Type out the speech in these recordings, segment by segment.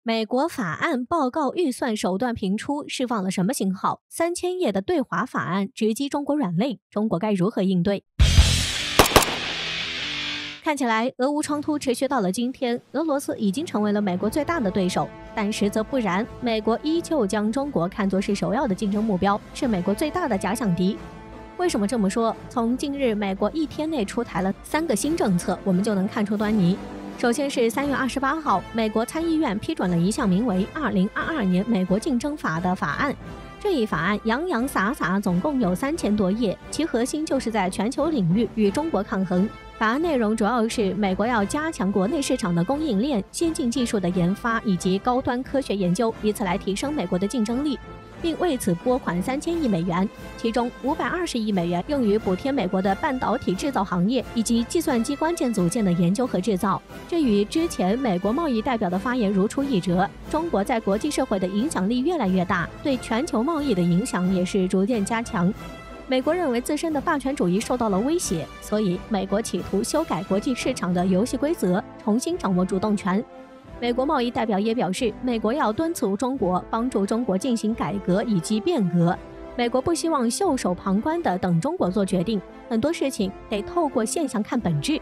美国法案报告预算手段频出，释放了什么信号？3000页的对华法案直击中国软肋，中国该如何应对？看起来，俄乌冲突持续到了今天，俄罗斯已经成为了美国最大的对手，但实则不然，美国依旧将中国看作是首要的竞争目标，是美国最大的假想敌。为什么这么说？从近日美国一天内出台了3个新政策，我们就能看出端倪。首先是3月28号，美国参议院批准了一项名为《2022年美国竞争法》的法案。这一法案洋洋洒洒，总共有3000多页，其核心就是在全球领域与中国抗衡。法案内容主要是美国要加强国内市场的供应链、先进技术的研发以及高端科学研究，以此来提升美国的竞争力，并为此拨款3000亿美元，其中520亿美元用于补贴美国的半导体制造行业以及计算机关键组件的研究和制造。这与之前美国贸易代表的发言如出一辙，中国在国际社会的影响力越来越大，对全球贸易的影响也是逐渐加强。美国认为自身的霸权主义受到了威胁，所以美国企图修改国际市场的游戏规则，重新掌握主动权。美国贸易代表也表示，美国要敦促中国帮助中国进行改革以及变革。美国不希望袖手旁观地等中国做决定，很多事情得透过现象看本质。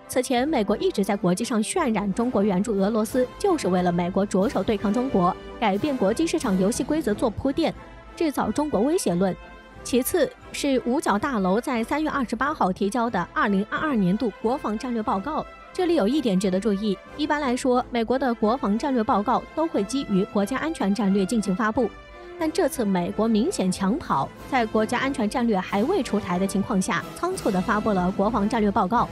此前，美国一直在国际上渲染中国援助俄罗斯，就是为了美国着手对抗中国，改变国际市场游戏规则做铺垫，制造中国威胁论。其次是五角大楼在3月28号提交的2022年度国防战略报告。这里有一点值得注意，一般来说，美国的国防战略报告都会基于国家安全战略进行发布，但这次美国明显抢跑，在国家安全战略还未出台的情况下，仓促地发布了国防战略报告。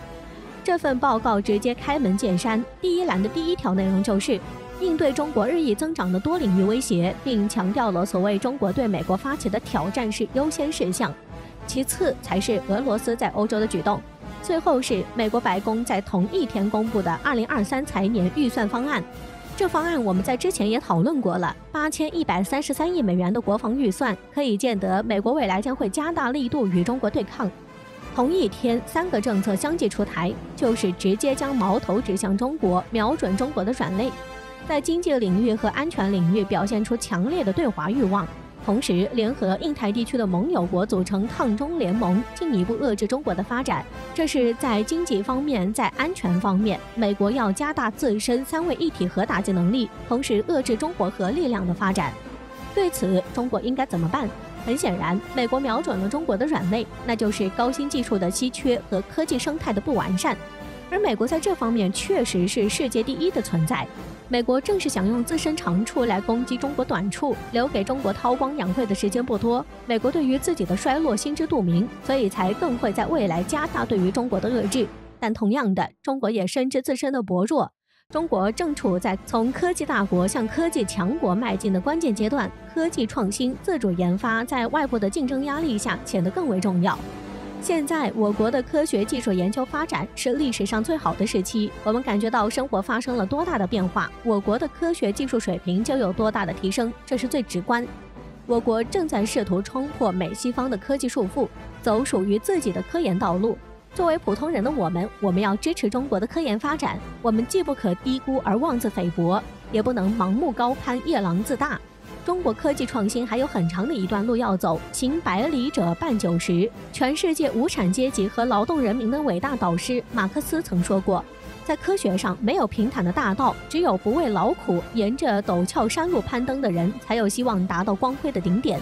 这份报告直接开门见山，第一栏的第1条内容就是应对中国日益增长的多领域威胁，并强调了所谓中国对美国发起的挑战是优先事项，其次才是俄罗斯在欧洲的举动，最后是美国白宫在同一天公布的2023财年预算方案。这方案我们在之前也讨论过了，8133亿美元的国防预算，可以见得美国未来将会加大力度与中国对抗。同一天，3个政策相继出台，就是直接将矛头指向中国，瞄准中国的软肋，在经济领域和安全领域表现出强烈的对华欲望，同时联合印太地区的盟友国组成抗中联盟，进一步遏制中国的发展。这是在经济方面，在安全方面，美国要加大自身3位一体核打击能力，同时遏制中国核力量的发展。对此，中国应该怎么办？很显然，美国瞄准了中国的软肋，那就是高新技术的稀缺和科技生态的不完善。而美国在这方面确实是世界第一的存在。美国正是想用自身长处来攻击中国短处，留给中国韬光养晦的时间不多。美国对于自己的衰落心知肚明，所以才更会在未来加大对于中国的遏制。但同样的，中国也深知自身的薄弱。中国正处在从科技大国向科技强国迈进的关键阶段，科技创新、自主研发在外部的竞争压力下显得更为重要。现在我国的科学技术研究发展是历史上最好的时期，我们感觉到生活发生了多大的变化，我国的科学技术水平就有多大的提升，这是最直观。我国正在试图冲破美西方的科技束缚，走属于自己的科研道路。作为普通人的我们要支持中国的科研发展，我们既不可低估而妄自菲薄，也不能盲目高攀夜郎自大。中国科技创新还有很长的一段路要走，行100里者半90。全世界无产阶级和劳动人民的伟大导师马克思曾说过，在科学上没有平坦的大道，只有不畏劳苦，沿着陡峭山路攀登的人，才有希望达到光辉的顶点。